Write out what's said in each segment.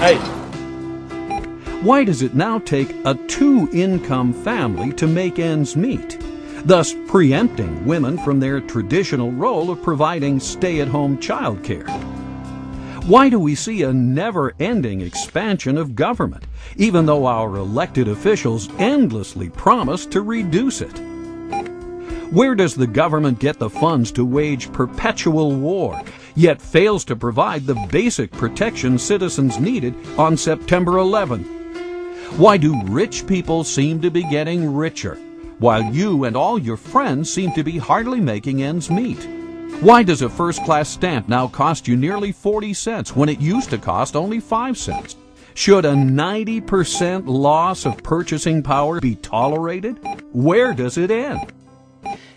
Hey. Why does it now take a two-income family to make ends meet, thus preempting women from their traditional role of providing stay-at-home childcare? Why do we see a never-ending expansion of government, even though our elected officials endlessly promise to reduce it? Where does the government get the funds to wage perpetual war, yet fails to provide the basic protection citizens needed on September 11th? Why do rich people seem to be getting richer, while you and all your friends seem to be hardly making ends meet? Why does a first-class stamp now cost you nearly 40 cents when it used to cost only 5 cents? Should a 90% loss of purchasing power be tolerated? Where does it end?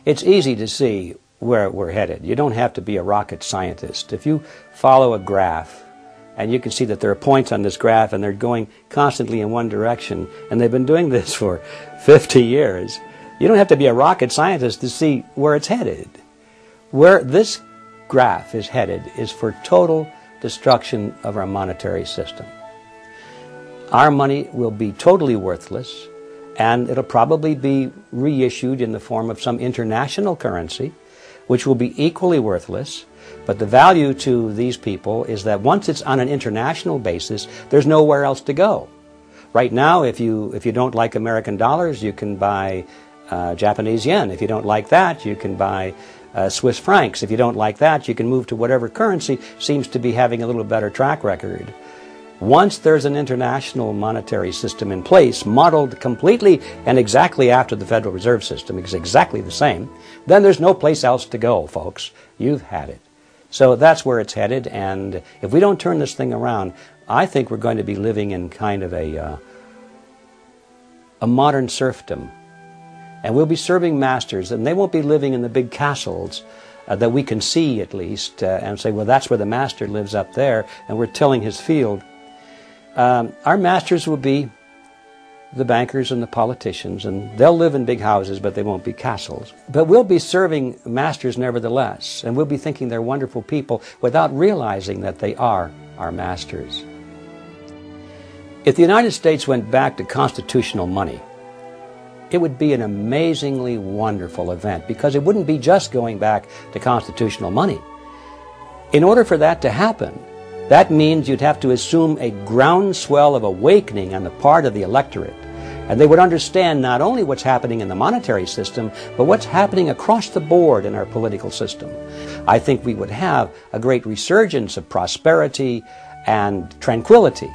It's easy to see where we're headed. You don't have to be a rocket scientist. If you follow a graph, and you can see that there are points on this graph and they're going constantly in one direction, and they've been doing this for 50 years, you don't have to be a rocket scientist to see where it's headed. Where this graph is headed is for total destruction of our monetary system. Our money will be totally worthless, and it'll probably be reissued in the form of some international currency, which will be equally worthless. But the value to these people is that once it's on an international basis, there's nowhere else to go. Right now, if you don't like American dollars, you can buy Japanese yen. If you don't like that, you can buy Swiss francs. If you don't like that, you can move to whatever currency seems to be having a little better track record. Once there's an international monetary system in place, modeled completely and exactly after the Federal Reserve System, it's exactly the same, then there's no place else to go, folks. You've had it. So that's where it's headed, and if we don't turn this thing around, I think we're going to be living in kind of a modern serfdom. And we'll be serving masters, and they won't be living in the big castles that we can see, at least, and say, well, that's where the master lives up there, and we're tilling his field. Our masters will be the bankers and the politicians, and they'll live in big houses, but they won't be castles. But we'll be serving masters nevertheless, and we'll be thinking they're wonderful people without realizing that they are our masters. If the United States went back to constitutional money, it would be an amazingly wonderful event, because it wouldn't be just going back to constitutional money. In order for that to happen, that means you'd have to assume a groundswell of awakening on the part of the electorate. And they would understand not only what's happening in the monetary system, but what's happening across the board in our political system. I think we would have a great resurgence of prosperity and tranquility.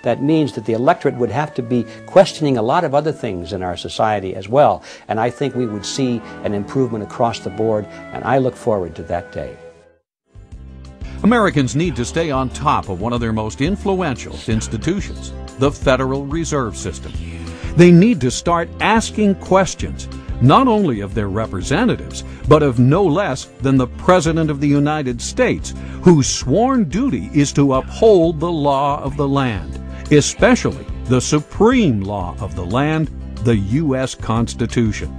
That means that the electorate would have to be questioning a lot of other things in our society as well. And I think we would see an improvement across the board, and I look forward to that day. Americans need to stay on top of one of their most influential institutions, the Federal Reserve System. They need to start asking questions, not only of their representatives, but of no less than the President of the United States, whose sworn duty is to uphold the law of the land, especially the supreme law of the land, the U.S. Constitution.